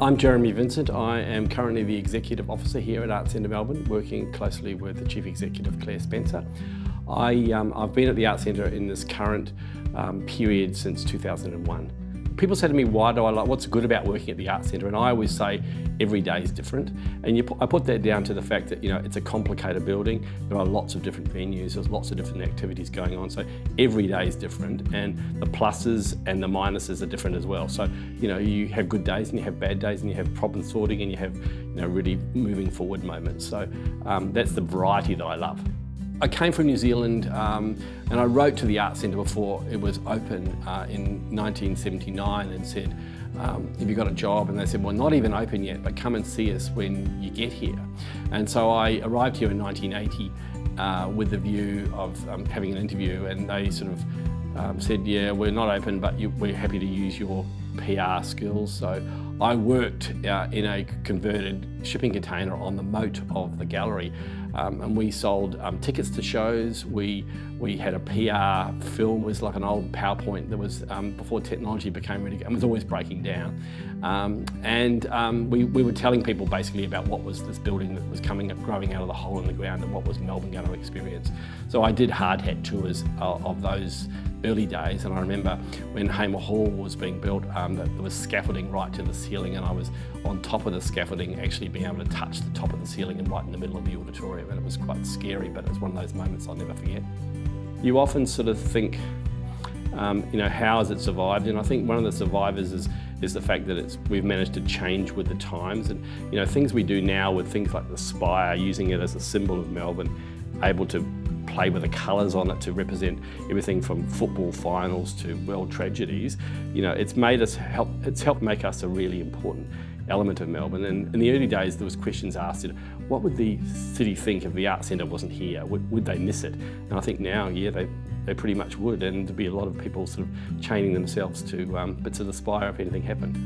I'm Jeremy Vincent. I am currently the Executive Officer here at Arts Centre Melbourne, working closely with the Chief Executive, Claire Spencer. I've been at the Arts Centre in this current period since 2001. People say to me, what's good about working at the Arts Centre? And I always say, every day is different. And I put that down to the fact that, it's a complicated building. There are lots of different venues, there's lots of different activities going on. So every day is different, and the pluses and the minuses are different as well. So, you have good days and you have bad days, and you have problem sorting, and you have, really moving forward moments. So that's the variety that I love. I came from New Zealand and I wrote to the Arts Centre before it was open in 1979 and said, have you got a job? And they said, well, not even open yet, but come and see us when you get here. And so I arrived here in 1980 with the view of having an interview, and they sort of said, yeah, we're not open, but we're happy to use your PR skills. So I worked in a converted shipping container on the moat of the gallery, and we sold tickets to shows. We had a PR film. It was like an old PowerPoint that was before technology became really good and was always breaking down. We were telling people basically about what was this building that was growing out of the hole in the ground, and what was Melbourne going to experience. So I did hard hat tours of those early days, and I remember when Hamer Hall was being built, there was scaffolding right to the ceiling, and I was on top of the scaffolding, actually being able to touch the top of the ceiling and right in the middle of the auditorium, and it was quite scary, but it was one of those moments I'll never forget. You often sort of think, how has it survived? And I think one of the survivors is the fact that we've managed to change with the times, and things we do now with things like the spire, using it as a symbol of Melbourne, able to play with the colours on it to represent everything from football finals to world tragedies. It's helped make us a really important element of Melbourne. And in the early days, there was questions asked, what would the city think if the Arts Centre wasn't here? Would they miss it? And I think now, yeah, they pretty much would, and there'd be a lot of people sort of chaining themselves to bits of the spire if anything happened.